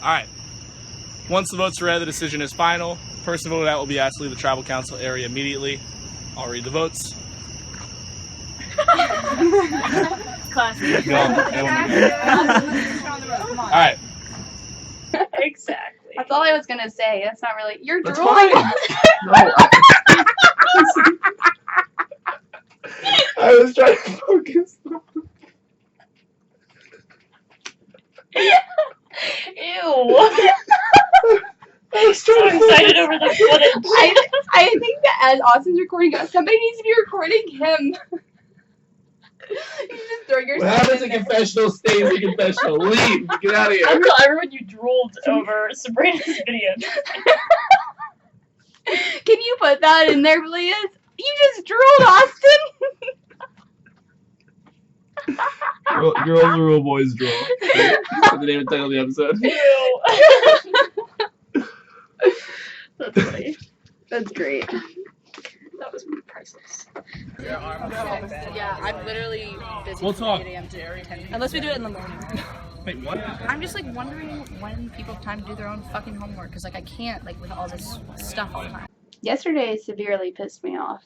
Alright. Once the votes are read, the decision is final. Person voted out will be asked to leave the tribal council area immediately. I'll read the votes. Classic. Alright. Exactly. That's all I was gonna say. That's not really. You're That's drooling. No. I was trying to focus. Ew. I'm so excited over the footage. I think that as Austin's recording us, somebody needs to be recording him. You just throw yourself. What happens in there. confessional stays in confessional. Leave. Get out of here. I remember when you drooled over Sabrina's video. Can you put that in there, please? You just drooled, Austin. Girls are real boys drool. That's the name and title of the episode. Ew. That's funny. That's great. That was priceless. Yeah, I'm literally busy We'll from talk. 8 a.m. to 10. Unless we do it in the morning. Wait, what? I'm just like wondering when people have time to do their own fucking homework because like I can't like with all this stuff all the time. Yesterday severely pissed me off.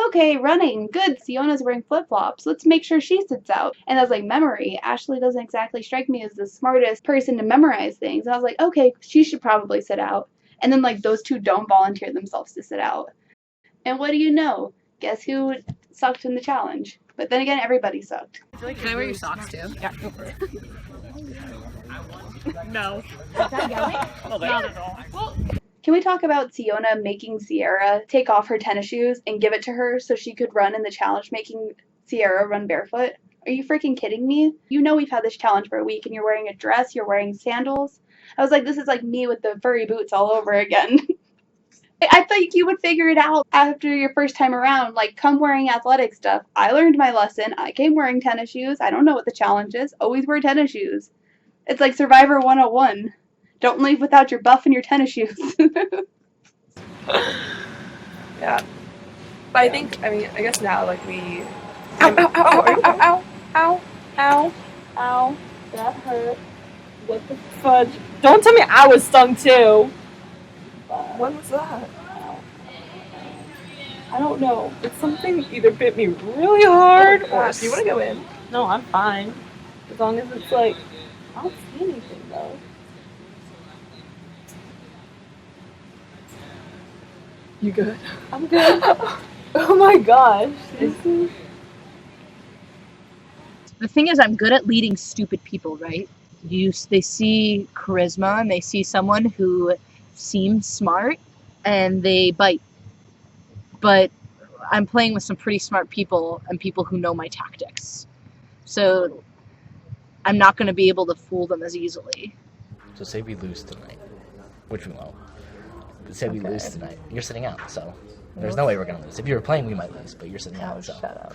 Okay, running. Good. Siona's wearing flip-flops. Let's make sure she sits out. And I was like, memory. Ashley doesn't exactly strike me as the smartest person to memorize things. And I was like, okay, she should probably sit out. And then like those two don't volunteer themselves to sit out. And what do you know? Guess who sucked in the challenge? But then again, everybody sucked. Can I wear your socks too? Yeah, go for it. No. Is that yelling? Not at all. Well, Can we talk about Siona making Sierra take off her tennis shoes and give it to her so she could run in the challenge, making Sierra run barefoot? Are you freaking kidding me? You know we've had this challenge for a week and you're wearing a dress, you're wearing sandals. I was like, this is like me with the furry boots all over again. I thought you would figure it out after your first time around. Like, come wearing athletic stuff. I learned my lesson. I came wearing tennis shoes. I don't know what the challenge is. Always wear tennis shoes. It's like Survivor 101. Don't leave without your buff and your tennis shoes. Yeah. But I think, I guess now, like, we... Ow, ow, ow, ow, ow, ow, ow, ow, that hurt. What the fudge? Don't tell me I was stung, too! When was that? I don't know. But something either bit me really hard or... Do you want to go in? No, I'm fine. As long as it's, like... I don't see anything, though. You good? I'm good. Oh my gosh. The thing is, I'm good at leading stupid people, right? They see charisma and they see someone who seems smart and they bite. But I'm playing with some pretty smart people and people who know my tactics. So I'm not going to be able to fool them as easily. So say we lose tonight, which we won't. Say we lose tonight. You're sitting out, so there's no way we're gonna lose. If you were playing, we might lose, but you're sitting out, so. Shut up.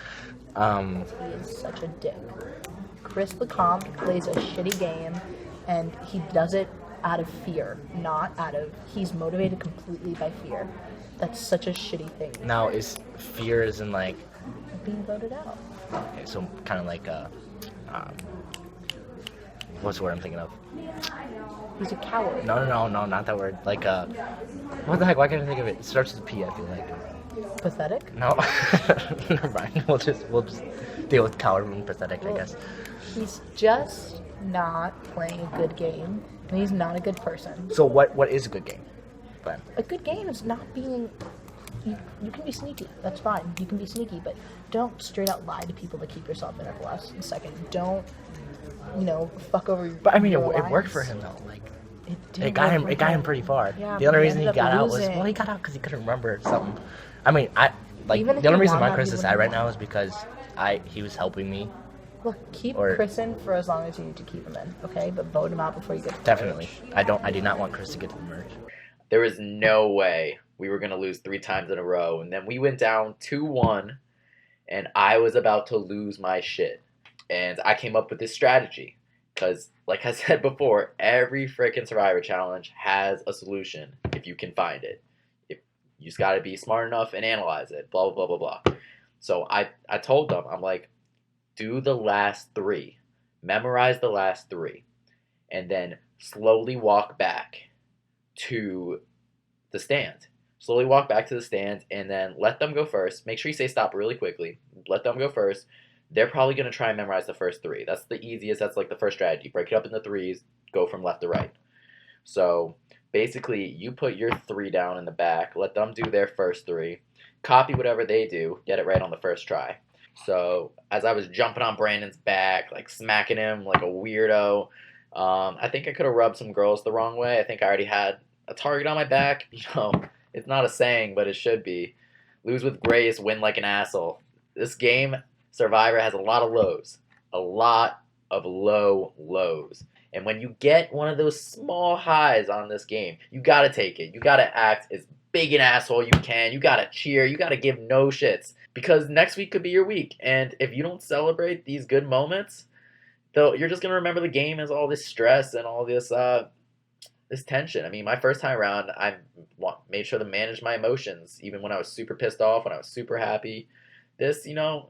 Um, He is such a dick. Chris LeCompte plays a shitty game, and he does it out of fear, not out of... He's motivated completely by fear. That's such a shitty thing. now is fear is in like, Being voted out. okay, so kind of like what's the word I'm thinking of? He's a coward. No, not that word. Like what the heck? Why can't I think of it? It starts with a P. I feel like. Pathetic? No, never mind. We'll just deal with coward and pathetic, I guess. He's just not playing a good game, and he's not a good person. So what is a good game, then? A good game is not being... You can be sneaky. That's fine. You can be sneaky, but don't straight out lie to people to keep yourself in at the last second. Don't, fuck over your... But I mean, it your worked for alliance. him though. Like It it got him pretty far. Yeah, the but only he reason he ended got up out was losing. he got out because he couldn't remember something. I mean, Even if the only he reason won my Chris that, is he sad right wouldn't now is because he was helping me. Look, keep Or- Chris in for as long as you need to keep him in, okay? But vote him out before you get to the Definitely, merge. I do not want Chris to get to the merge. There was no way we were going to lose 3 times in a row. And then we went down 2-1, and I was about to lose my shit. And I came up with this strategy. Because, like I said before, every freaking Survivor Challenge has a solution if you can find it. You just got to be smart enough and analyze it, blah, blah, blah, blah, blah. So I told them, I'm like, do the last 3. Memorize the last 3. and then slowly walk back to the stand. Slowly walk back to the stand, and then let them go first. Make sure you say stop really quickly. Let them go first. They're probably going to try and memorize the first 3. That's the easiest. That's like the first strategy. Break it up into 3s. Go from left to right. So basically, you put your 3 down in the back. Let them do their first 3. Copy whatever they do. Get it right on the first try. So as I was jumping on Brandon's back, like smacking him like a weirdo, I think I could have rubbed some girls the wrong way. I think I already had a target on my back. You know, it's not a saying, but it should be. Lose with grace, win like an asshole. This game, Survivor, has a lot of lows. A lot of low lows. And when you get one of those small highs on this game, you gotta take it. You gotta act as big an asshole you can. You gotta cheer. You gotta give no shits. Because next week could be your week. And if you don't celebrate these good moments, though, you're just gonna remember the game as all this stress and all this this tension. I mean, my first time around, I made sure to manage my emotions, even when I was super pissed off, when I was super happy. This, you know,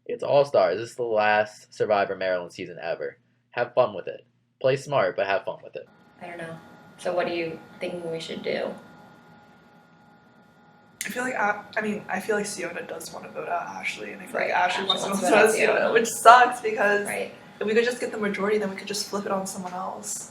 it's All-Stars. This is the last Survivor Maryland season ever. Have fun with it. Play smart, but have fun with it. I don't know. So what do you think we should do? I feel like Siona does want to vote out Ashley, and I feel Right, like Ashley Ashley wants to wants vote to out vote out Siona, Siona. which sucks because Right. if we could just get the majority, then we could just flip it on someone else.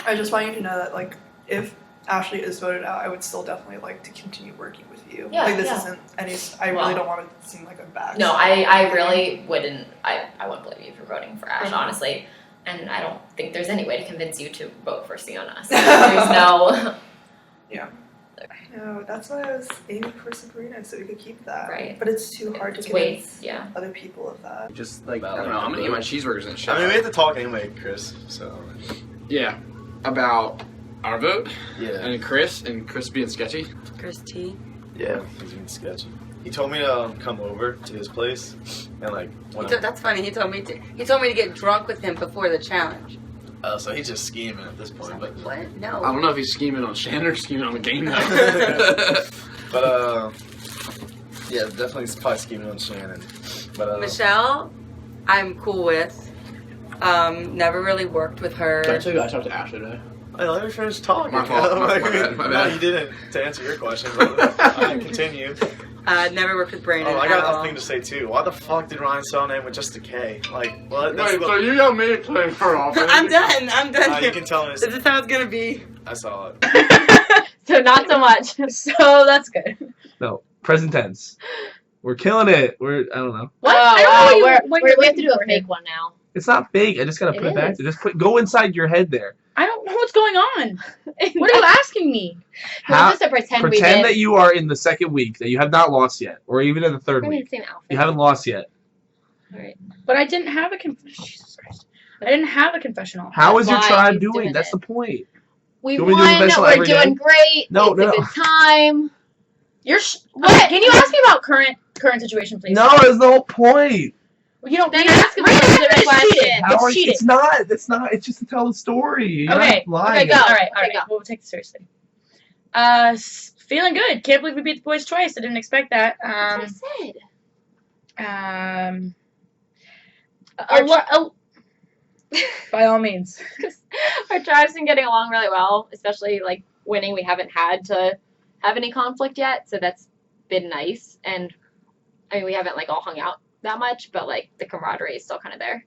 I just want you to know that, like, if Ashley is voted out, I would still definitely like to continue working with you. Yeah, like, this yeah. isn't any. I really don't want to seem like I'm bad. No, I really wouldn't. I wouldn't blame you for voting for Ash, Mhm. honestly. And I don't think there's any way to convince you to vote for Siona. So there's no. No, that's why I was aiming for Sabrina, so we could keep that. Right. But it's too hard to It's convince yeah. other people of that. Just like I don't know. I'm gonna eat my cheeseburgers and shit. I mean, we have to talk anyway, Chris. So Yeah, about our vote yeah, and Chris being sketchy. Chris T. yeah, he's been sketchy. He told me to come over to his place and like. That's funny. He told me to get drunk with him before the challenge. So he's just scheming at this So point, I'm but. like, what? No. I don't know if he's scheming on Shan or scheming on the game though. But yeah, definitely probably scheming on Shannon. But Michelle, I'm cool with. Never really worked with her. Did I tell you I talked to Ash today? Hey, let me finish talking. My fault. My bad. No, you didn't. To answer your question, but I can continue. Never worked with Brandon. Oh, I got at another all. thing to say too. Why the fuck did Ryan sell name with just a K? Like, what? Wait, so you got me playing for offense? I'm done. You can tell me. This is how it's gonna be. I saw it. So not so much. So that's good. No, present tense. We're killing it. I don't know. What? Oh, I don't know what you're we have to looking do a for fake here. one now. It's not fake. I just gotta put it back is. there. Just go inside your head there. I don't know what's going on. What are you asking me? How- Just to pretend we Pretend did. that you are in the second week, that you have not lost yet, or even in the third We're in week. the same outfit. You haven't lost yet. Alright. But I didn't have a Jesus Christ. I didn't have a confessional. How is your Why tribe he's doing? doing That's it. the point. We Do we do the won. special We're every day? doing great. No, it's no. a good time. You're what? Can you ask me about current situation, please? No, that's the whole point. You don't. Then you're ask him asking a specific It's question. cheating. How are It's you- cheating. It's not. It's not. It's just to tell the story. You're Okay. not lying. Okay, go. All right. All Okay, right. We'll take this seriously. Feeling good. Can't believe we beat the boys twice. I didn't expect that. That's what I said. By all means. Our tribe's been getting along really well, especially like winning. We haven't had to have any conflict yet, so that's been nice. And I mean, we haven't like all hung out that much, but like the camaraderie is still kind of there.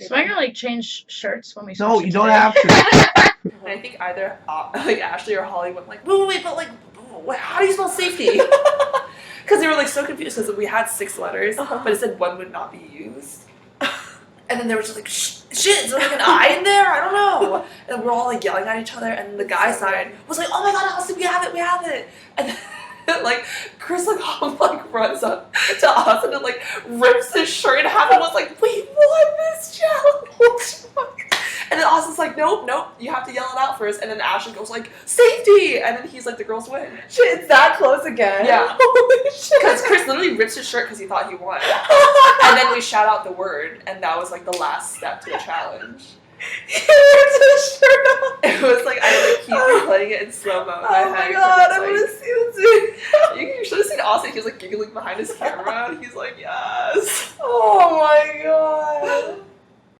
So am I gonna like change shirts when we? No, switch you to don't today? have to. And I think either like Ashley or Holly went like, wait, but like, how do you spell safety? Because they were like so confused because we had 6 letters, but it said one would not be used. And then they were just like, shit, is there like an I in there? I don't know. And we're all like yelling at each other, and the guy side was like, oh my god, Austin, we have it. And then, like Chris like runs up to Austin and like rips his shirt in half and was like, we won this challenge. And then Austin's like, nope, you have to yell it out first. And then Ashley goes like, safety! And then he's like, the girls win. Shit, it's that close again. Yeah. Holy shit. Because Chris literally rips his shirt because he thought he won. And then we shout out the word, and that was like the last step to the challenge. He rips his shirt off. It was like, I like keep replaying it in slow-mo in my Oh my head. god, I I'm want to see this. You should have seen Austin. He was like giggling behind his camera. He's like, yes. Oh my god.